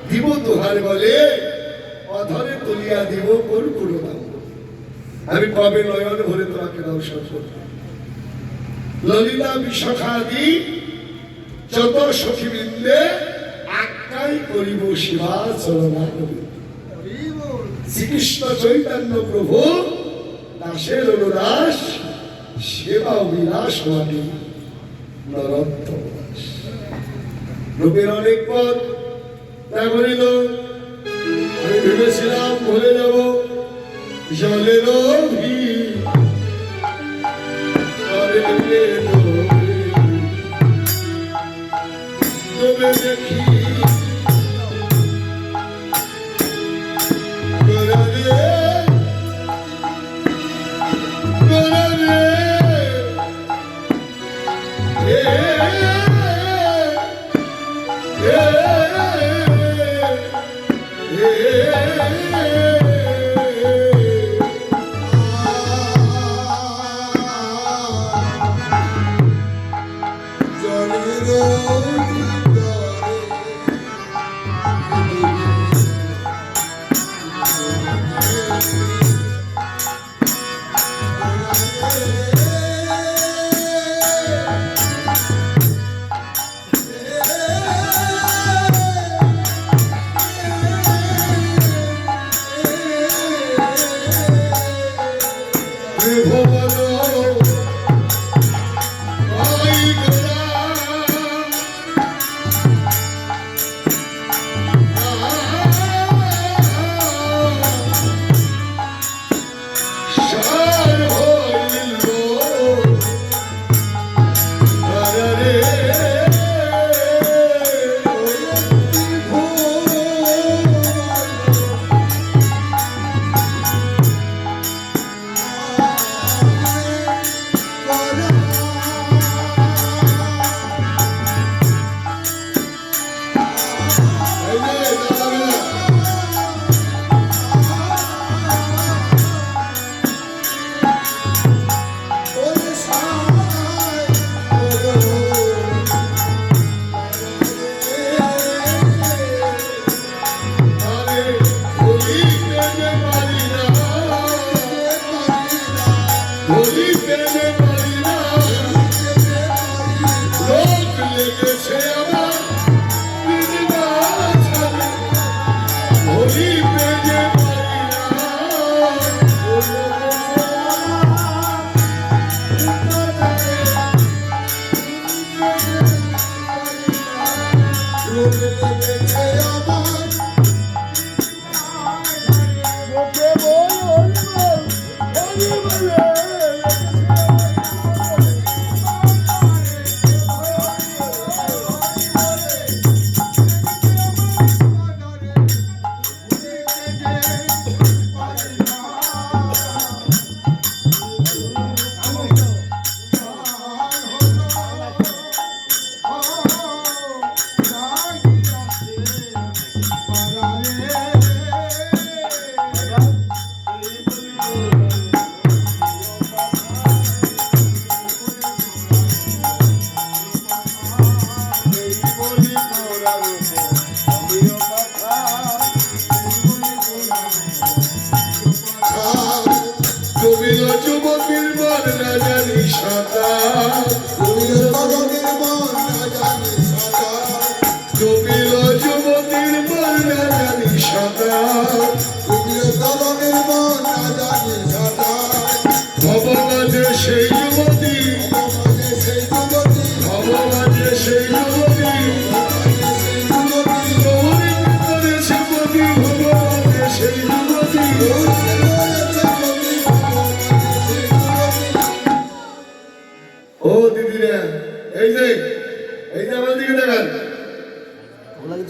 দিব তোহার বলে অধরে তুলিয়া দিব করুণ নাম। আমি কবে নয়ন ভরে তোমাকে দর্শন করব। ললিতা বিশাখাদি যত সখীবৃন্দে আজ্ঞাই করিব শিবা চরণারবিন্দ। শ্রীকৃষ্ণ চৈতন্য প্রভু দাসের অনুদাস সেবা অভিলাষ মাটি নরোত্তম দাস। রূপের অনেক পথ ত্যাগ করিল। আমি ভেবেছিলাম ভুলে যাব জলের তবে দেখি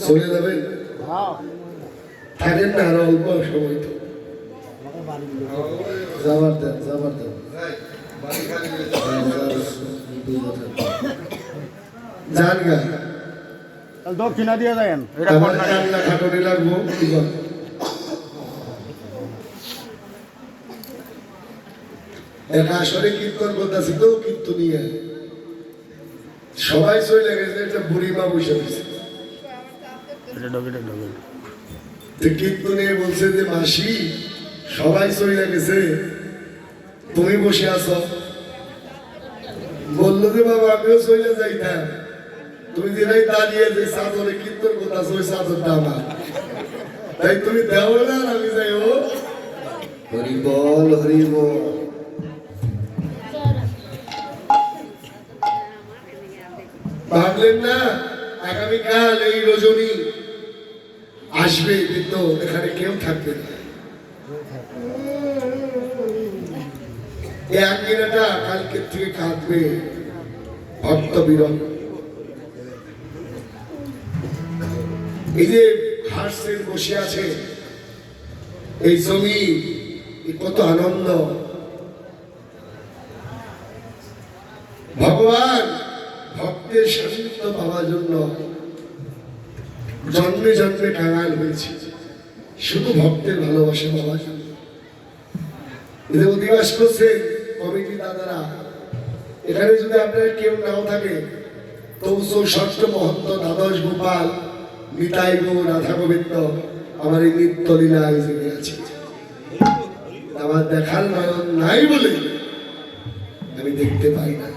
চলে যাবেন থাকেন না আরো অল্প সময় তো যাবার দেন যান গা দক্ষিণা দিয়ে যাবেন খাটনি লাগবো আসলে কীর্তন করতেছি তো কীর্তন নিয়ে সবাই চলে গেছে একটা বুড়ি মা বসে দিচ্ছে তো কীর্তনে বলছে যে মাসি সবাই চলে গেছে, তুমি বসে আছো। বললো যে বাবা আমিও চলে যাইতাম, তুমি যেটাই দাঁড়িয়ে যে চাদরে কীর্তন করতেছো ওই চাদরটা আমার, তাই তুমি দেও না আর আমি যাই। ও হরি বল হরি বল। ভাবলেন না আগামীকাল এই রজনী আসবে, কিন্তু এখানে কেউ থাকবে না। এই আঙ্গিনাটা কালকের থেকে কাঁদবে ভক্ত বিরল। এই যে হাসছেন বসে আছে এই জমি, কত আনন্দ। ভগবান ভক্তের সান্নিধ্য পাওয়ার জন্য জন্মে জন্মে কাঙাল হয়েছে, শুধু ভক্তের ভালোবাসা পাওয়ার জন্য। এদের অধিবাস করছেন কমিটি দাদারা। এখানে যদি আপনার কেউ নাও থাকে, তবু 64 মহন্ত দ্বাদশ গোপাল নিতাই গো রাধা গোবিন্দ আমার এই নিত্য লীলায় জেগে আছে। আমার দেখার নয়ন নাই বলে আমি দেখতে পাই না।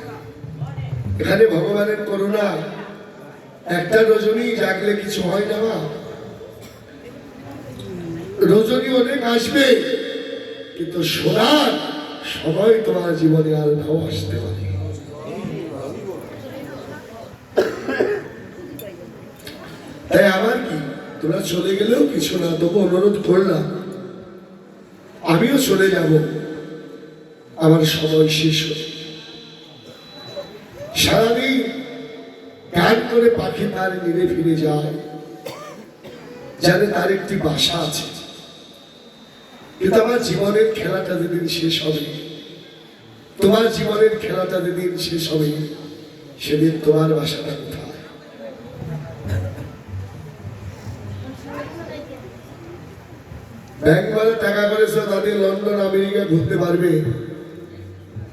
এখানে ভগবানের করুণা। একটা রজনী জাগলে কিছু হয় না মা, রজনী অনেক আসবে, কিন্তু শোনার সময় তোমার জীবনে আর নাও আসতে পারে। তাই আমার কি, তোমরা চলে গেলেও কিছু না, তবু অনুরোধ করলাম আমিও চলে যাব, আমার সময় শেষ হয়ে। সারাদিন গান করে পাখি তার নিরে ফিরে যায়, জানে তার একটি বাসা আছে। কিন্তু আমার জীবনের খেলাটা যেদিন শেষ হবে, তোমার জীবনের খেলাটা যেদিন শেষ হবে, সেদিন তোমার বাসাটা কোথায়? ব্যাংক মানে টাকা করেছো, তাদের লন্ডন আমেরিকা ঘুরতে পারবে,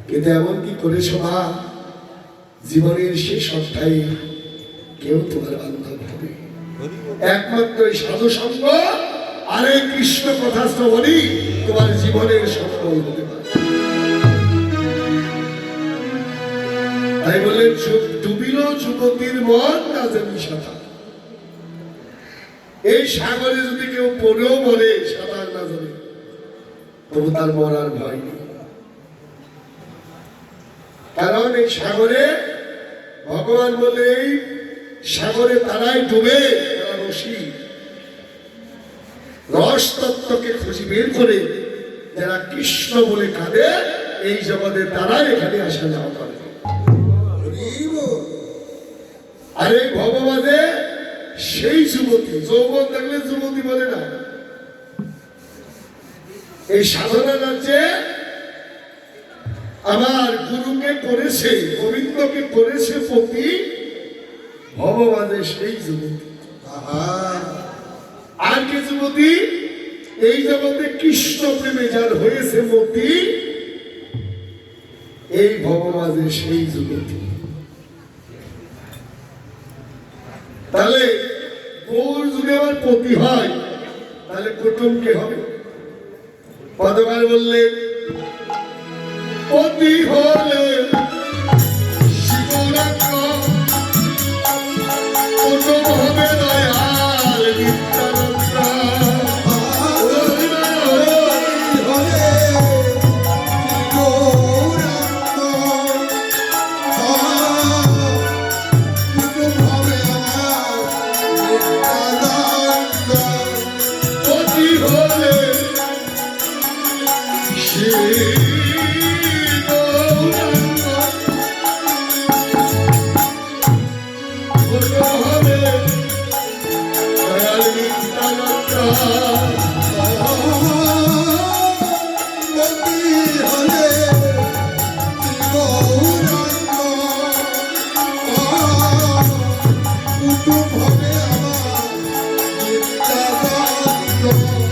কিন্তু এমন কি করেছো মা, জীবনের শেষ অধ্যায়ে কেউ তোমার বান্ধব হবে একমাত্র এই সাধু সঙ্গ আর এই কৃষ্ণ কথা শ্রবণই তোমার জীবনের সফল হতে পারে। তাই বললেন ডুবিল যুবতীর মন না জানি সাঁতার। এই সাগরে যদি কেউ পড়েও মরে সাঁতার না জানে, তবু তার মরার ভয় নেই। কারণ এই সাগরে ভগবান বলে এই সাগরে তারাই ডুবে তারা রসি রস তত্ত্বকে খুঁজে বের করে যারা কৃষ্ণ বলে কাঁদে, এই জগতে তারাই এখানে আসা যাওয়া করে। আর এই ভগবানে সেই যুবতী, যৌবন থাকলে যুবতী বলে না, এই সাধনা রাজ্যে আমার গুরুকে করেছে, গোবিন্দকে করেছে পতি, ভগবানের সেই যুবতী। আর কে যুবতী? এই জগতে কৃষ্ণ প্রেমে যার হয়েছে মতি, এই ভগবানের সেই যুবতী। তাহলে গৌর যদি আমার পতি হয়, তাহলে কুটুম কে হবে? পদকার বললেন পতি হলে শিবরাত্র, কুটুম হবে দয়াল নিত্যানন্দ। পতি হলে কুটুম হবে আমার নিত্যানন্দ।